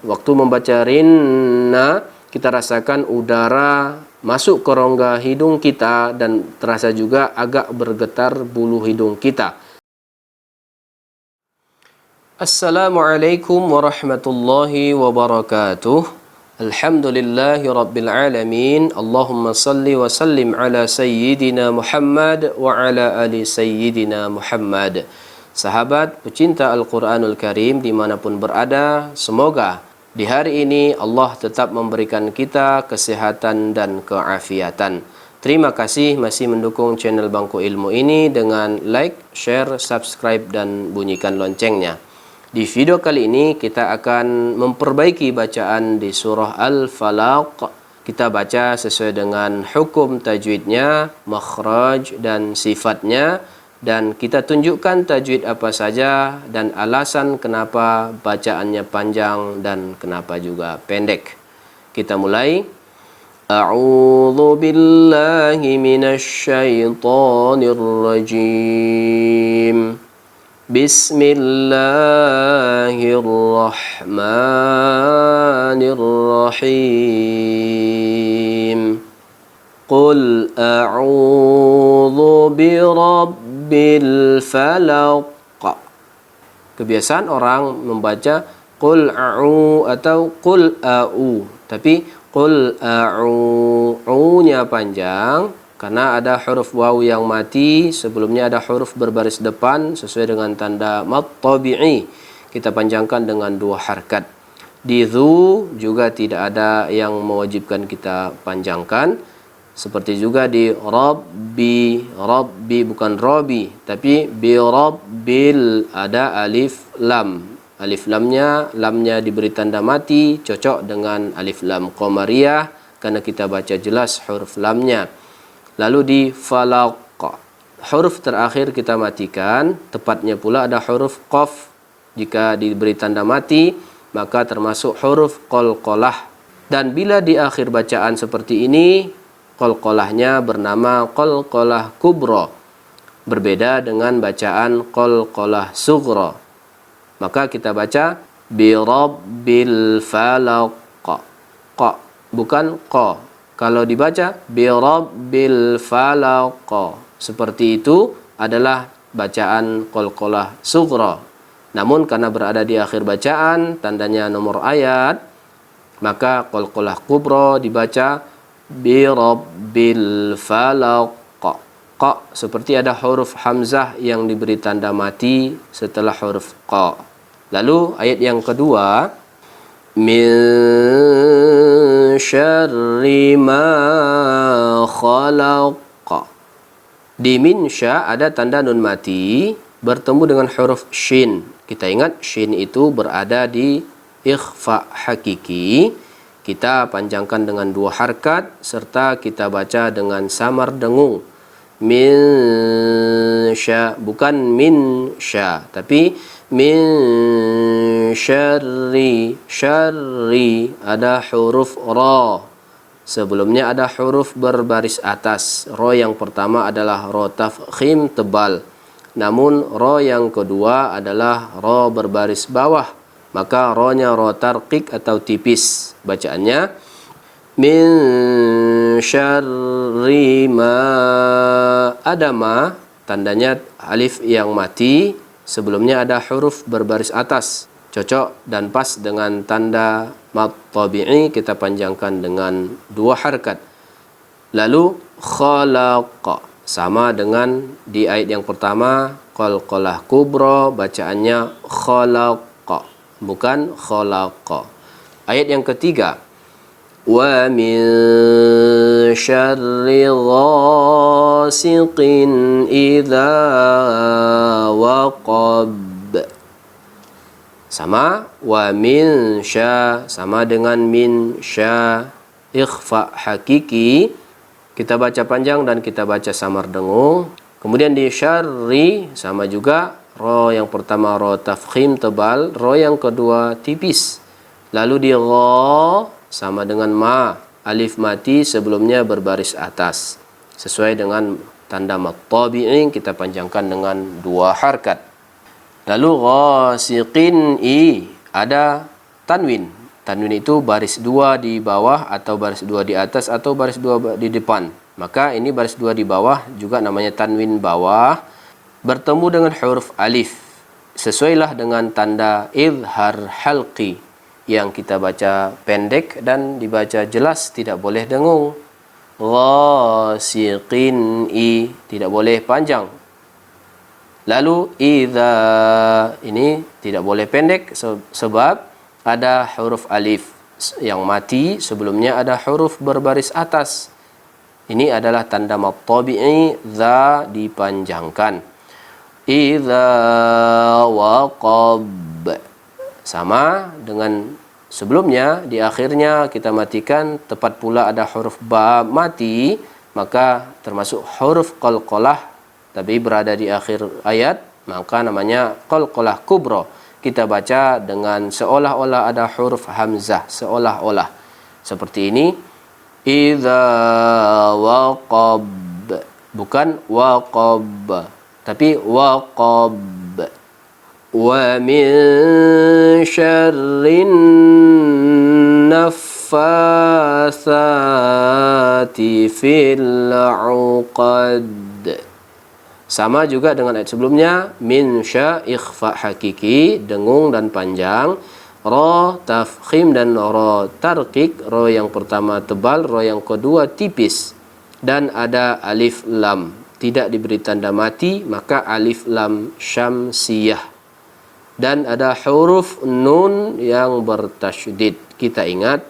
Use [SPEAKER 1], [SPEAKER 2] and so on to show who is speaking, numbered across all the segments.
[SPEAKER 1] Waktu membaca rinna, kita rasakan udara masuk ke rongga hidung kita dan terasa juga agak bergetar bulu hidung kita. Assalamualaikum warahmatullahi wabarakatuh. Alhamdulillahi rabbil alamin. Allahumma salli wa sallim ala sayyidina Muhammad wa ala ali sayyidina Muhammad. Sahabat pecinta Al-Quranul Karim dimanapun berada, semoga di hari ini Allah tetap memberikan kita kesehatan dan keafiatan. Terima kasih masih mendukung channel Bangku Ilmu ini dengan like, share, subscribe dan bunyikan loncengnya. Di video kali ini kita akan memperbaiki bacaan di surah Al-Falaq. Kita baca sesuai dengan hukum tajwidnya, makhraj dan sifatnya. Dan kita tunjukkan tajwid apa saja dan alasan kenapa bacaannya panjang dan kenapa juga pendek. Kita mulai. A'udzu billahi minasy syaithanir rajim. Bismillahirrahmanirrahim. Qul a'udzu birabbil falaq. Kebiasaan orang membaca qul a'u atau qul a'u, tapi qul a'u-nya panjang karena ada huruf waw yang mati, sebelumnya ada huruf berbaris depan sesuai dengan tanda mad tabi'i. Kita panjangkan dengan 2 harkat. Di dzu juga tidak ada yang mewajibkan kita panjangkan. Seperti juga di rabbi bukan robi, tapi bi rabbil ada alif lam. Alif lamnya diberi tanda mati, cocok dengan alif lam qamariyah karena kita baca jelas huruf lamnya. Lalu di falaq, huruf terakhir kita matikan, tepatnya pula ada huruf qaf. Jika diberi tanda mati, maka termasuk huruf qalqalah. Dan bila di akhir bacaan seperti ini, qalqalahnya bernama qalqalah kubra, berbeda dengan bacaan qalqalah sughra. Maka kita baca bi rabbil falaq, qa bukan qa. Kalau dibaca bi rabbil falaq, seperti itu adalah bacaan qalqalah sughra. Namun karena berada di akhir bacaan, tandanya nomor ayat, maka qalqalah kubra dibaca bi rabbil falaq, qa, seperti ada huruf hamzah yang diberi tanda mati setelah huruf qa. Lalu ayat yang kedua, min syarri ma khalaq. Di min sya ada tanda nun mati bertemu dengan huruf shin. Kita ingat shin itu berada di ikhfa hakiki. Kita panjangkan dengan 2 harkat serta kita baca dengan samar dengung. Min sya, bukan min sya, tapi min syarri. Syarri ada huruf ra. Sebelumnya ada huruf berbaris atas. Ra yang pertama adalah ra tafkhim tebal. Namun ra yang kedua adalah ra berbaris bawah. Maka ra-nya ra tarqiq atau tipis. Bacaannya min syarri ma, ada ma, tandanya alif yang mati. Sebelumnya ada huruf berbaris atas, cocok dan pas dengan tanda mad tabi'i. Kita panjangkan dengan 2 harkat. Lalu khalaq, sama dengan di ayat yang pertama, qalqalah kubra, bacaannya khalaq, bukan khalaqa. Ayat yang ketiga, wa min syarri ghasiqin idza waqab. Sama, wa min sya, sama dengan min sya, ikhfa hakiki. Kita baca panjang dan kita baca samar dengung. Kemudian di syarri sama juga, ra yang pertama ra tafkhim tebal, ra yang kedua tipis. Lalu di gha sama dengan ma, alif mati sebelumnya berbaris atas. Sesuai dengan tanda mad tabi'i kita panjangkan dengan 2 harkat. Lalu ghasiqin i ada tanwin Tanwin itu baris 2 di bawah atau baris 2 di atas atau baris 2 di depan. Maka ini baris 2 di bawah juga namanya tanwin bawah bertemu dengan huruf alif. Sesuailah dengan tanda izhar halqi yang kita baca pendek dan dibaca jelas, tidak boleh dengung. Ghasiqin i, tidak boleh panjang. Lalu idza, ini tidak boleh pendek sebab ada huruf alif yang mati, sebelumnya ada huruf berbaris atas. Ini adalah tanda mad tabi'i, za dipanjangkan. Idza waqab, sama dengan sebelumnya, di akhirnya kita matikan, tepat pula ada huruf ba mati, maka termasuk huruf qalqalah, tapi berada di akhir ayat, maka namanya qalqalah kubra. Kita baca dengan seolah-olah ada huruf hamzah, seolah-olah. Seperti ini, idza waqab, bukan waqab, tapi waqab. Wa min syarrin naffatsati fil 'uqad. Sama juga dengan ayat sebelumnya, min sya ikhfa hakiki, dengung dan panjang, ra tafkhim dan ra tarqiq, ra yang pertama tebal, ra yang kedua tipis, dan ada alif lam tidak diberi tanda mati, maka alif lam syamsiyah. Dan ada huruf nun yang bertasydid. Kita ingat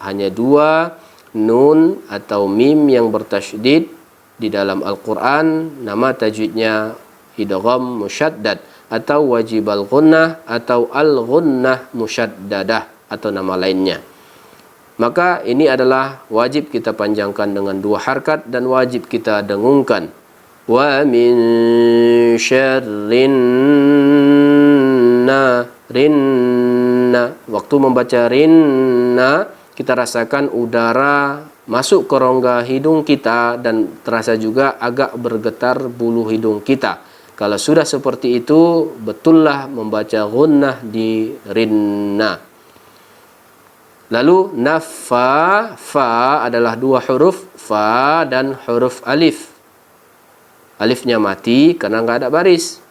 [SPEAKER 1] hanya 2 nun atau mim yang bertasydid di dalam Al-Quran. Nama tajwidnya idgham musyaddad atau wajib al-ghunnah atau al-ghunnah musyaddadah atau nama lainnya. Maka ini adalah wajib kita panjangkan dengan 2 harkat dan wajib kita dengungkan. Wa min syarrin rinna. Waktu membaca rinna, kita rasakan udara masuk ke rongga hidung kita dan terasa juga agak bergetar bulu hidung kita. Kalau sudah seperti itu, betullah membaca gunnah di rinna. Lalu nafa, fa adalah 2 huruf, fa dan huruf alif. Alifnya mati karena nggak ada baris.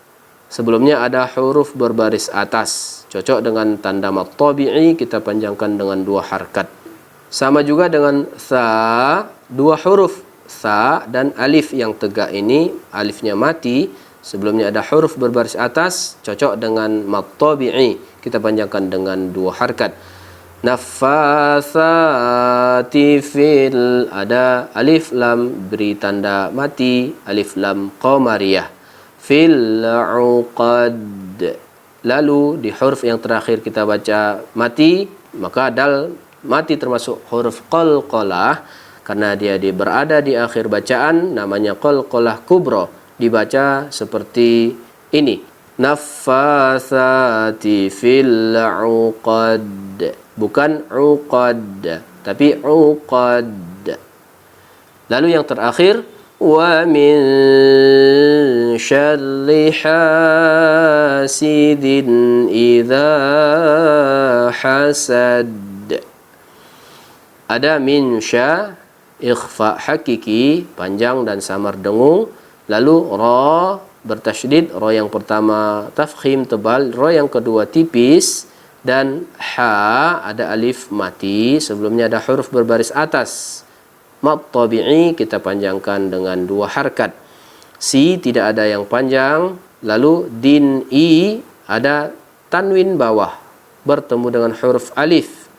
[SPEAKER 1] Sebelumnya ada huruf berbaris atas. Cocok dengan tanda mad tabi'i, kita panjangkan dengan 2 harkat. Sama juga dengan sa, 2 huruf. Sa dan alif yang tegak ini, alifnya mati. Sebelumnya ada huruf berbaris atas, cocok dengan mad tabi'i. Kita panjangkan dengan 2 harkat. Naffatsati fil, ada alif lam beri tanda mati, alif lam qamariyah. Fil 'uqad. Lalu di huruf yang terakhir kita baca mati, maka dal mati termasuk huruf qalqalah karena dia berada di akhir bacaan, namanya qalqalah kubra. Dibaca seperti ini. Naffatsati fil 'uqad. Bukan uqad, tapi uqad. Lalu yang terakhir, wa min syarri hasidin idza hasad. Ada min sya, ikhfa hakiki, panjang dan samar dengung. Lalu ra bertasydid, ra yang pertama tafkhim tebal, ra yang kedua tipis. Dan ha ada alif mati, sebelumnya ada huruf berbaris atas. Mad tabi'i kita panjangkan dengan 2 harkat. Si tidak ada yang panjang. Lalu din i ada tanwin bawah bertemu dengan huruf alif.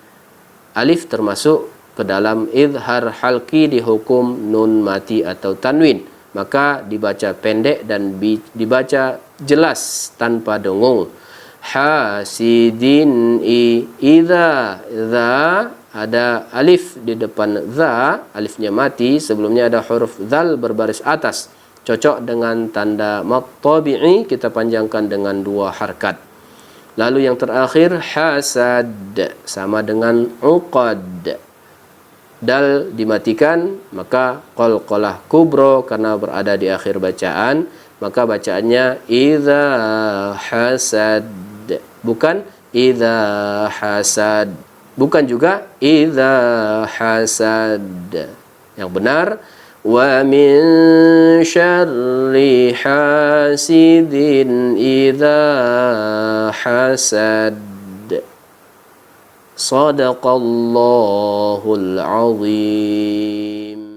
[SPEAKER 1] Alif termasuk ke dalam izhar halqi di hukum nun mati atau tanwin. Maka dibaca pendek dan dibaca jelas tanpa dengung. Hasidin i, idza, za ada alif di depan za, alifnya mati, sebelumnya ada huruf zal berbaris atas, cocok dengan tanda mad tabi'i, kita panjangkan dengan 2 harkat. Lalu yang terakhir hasad, sama dengan uqad, dal dimatikan, maka qalqalah kubra karena berada di akhir bacaan, maka bacaannya idza hasad, bukan idza hasad. Bukan juga idza hasad. Yang benar wa min syarri hasidin idza hasad. Sadaqallahul azim.